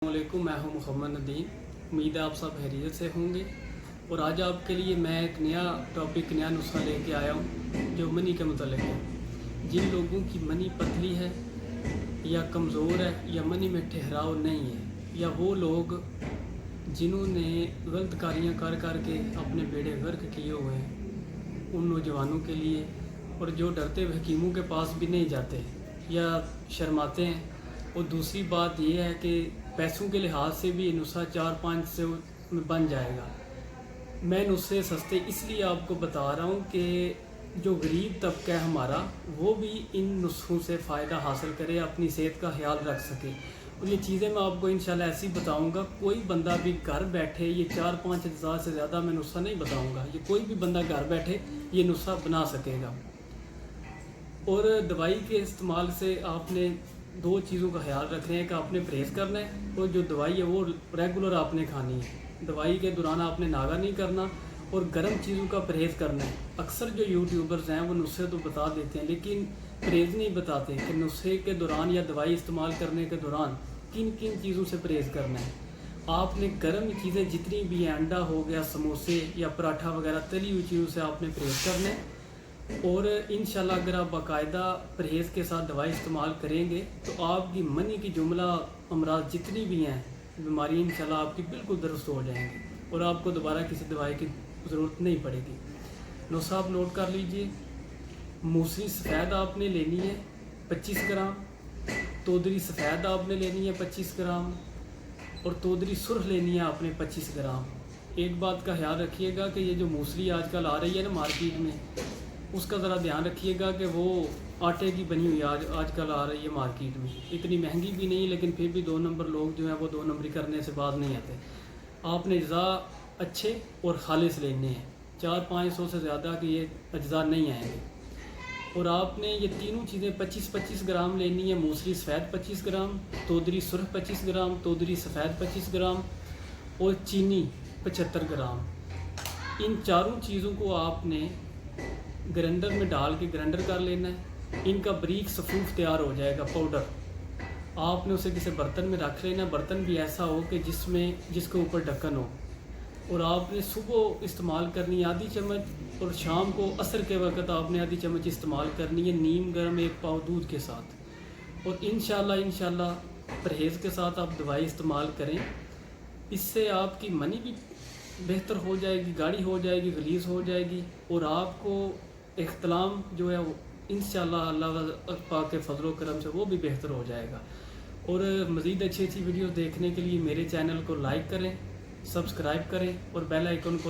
अलैकुम, मैं हूं मोहम्मद नदीम। उम्मीद है आप सब खैरियत से होंगे। और आज आपके लिए मैं एक नया टॉपिक, नया नुस्खा लेके आया हूं जो मनी के मुतालिक है। जिन लोगों की मनी पतली है या कमज़ोर है या मनी में ठहराव नहीं है, या वो लोग जिन्होंने गलत कारियाँ कर कर के अपने बेड़े गर्क किए हुए हैं, उन नौजवानों के लिए, और जो डरते हुए हकीमों के पास भी नहीं जाते या शर्माते हैं। और दूसरी बात यह है कि पैसों के लिहाज से भी नुस्खा 4-5 से में बन जाएगा। मैं नुस्खे सस्ते इसलिए आपको बता रहा हूँ कि जो गरीब तबका है हमारा, वो भी इन नुस्खों से फ़ायदा हासिल करे, अपनी सेहत का ख्याल रख सके। और ये चीज़ें मैं आपको इंशाल्लाह ऐसी बताऊँगा, कोई बंदा भी घर बैठे ये 4-5 हज़ार से ज़्यादा मैं नुस्खा नहीं बताऊँगा, ये कोई भी बंदा घर बैठे ये नुस्खा बना सकेगा। और दवाई के इस्तेमाल से आपने दो चीज़ों का ख्याल रखना है कि आपने परहेज़ करना है, और जो दवाई है वो रेगुलर आपने खानी है। दवाई के दौरान आपने नागा नहीं करना, और गर्म चीज़ों का परहेज़ करना है। अक्सर जो यूट्यूबर्स हैं वो नुस्खे तो बता देते हैं, लेकिन परहेज़ नहीं बताते कि नुस्खे के दौरान या दवाई इस्तेमाल करने के दौरान किन किन चीज़ों से परहेज़ करना है। आपने गर्म चीज़ें जितनी भी हैं, अंडा हो गया, समोसे या पराठा वगैरह, तली हुई चीज़ों से आपने परहेज़ करना है। और इंशाल्लाह अगर आप बाकायदा परहेज़ के साथ दवाई इस्तेमाल करेंगे तो आपकी मनी की जुमला अमराज जितनी भी हैं बीमारी, इंशाल्लाह आपकी बिल्कुल दुरुस्त हो जाएंगी, और आपको दोबारा किसी दवाई की ज़रूरत नहीं पड़ेगी। नुस्खा आप नोट कर लीजिए। मूसली सफ़ेद आपने लेनी है 25 ग्राम, तोदरी सफ़ेद आपने लेनी है 25 ग्राम, और तोदरी सुर्ख लेनी है आपने 25 ग्राम। एक बात का ख्याल रखिएगा कि ये जो मूसली आजकल आ रही है ना मार्केट में, उसका ज़रा ध्यान रखिएगा कि वो आटे की बनी हुई आजकल आ रही है मार्केट में। इतनी महंगी भी नहीं, लेकिन फिर भी 2 नंबर लोग जो हैं वो 2 नंबरी करने से बाज नहीं आते। आपने अज्जा अच्छे और खालिस लेने हैं, 400-500 से ज़्यादा के ये अज्जा नहीं आएंगे। और आपने ये तीनों चीज़ें 25-25 ग्राम लेनी है। मूसली सफ़ेद 25 ग्राम, तोदरी सुर्ख 25 ग्राम, तोदरी सफ़ेद 25 ग्राम, और चीनी 75 ग्राम। इन चारों चीज़ों को आपने ग्राइंडर में डाल के ग्राइंडर कर लेना है। इनका बारीक सफूफ तैयार हो जाएगा पाउडर। आपने उसे किसी बर्तन में रख लेना। बर्तन भी ऐसा हो कि जिसके ऊपर ढक्कन हो। और आपने सुबह इस्तेमाल करनी है आधी चम्मच, और शाम को असर के वक्त आपने आधी चम्मच इस्तेमाल करनी है नीम गर्म 1 पाव दूध के साथ। और इंशाल्लाह परहेज़ के साथ आप दवाई इस्तेमाल करें। इससे आपकी मनी भी बेहतर हो जाएगी, गाढ़ी हो जाएगी, गलीज़ हो जाएगी, और आपको इख्तिलाम जो है वो इंशाल्लाह अल्लाह पाक के फजल करम से वो भी बेहतर हो जाएगा। और मज़ीद अच्छी वीडियोस देखने के लिए मेरे चैनल को लाइक करें, सब्सक्राइब करें, और बेल आइकन को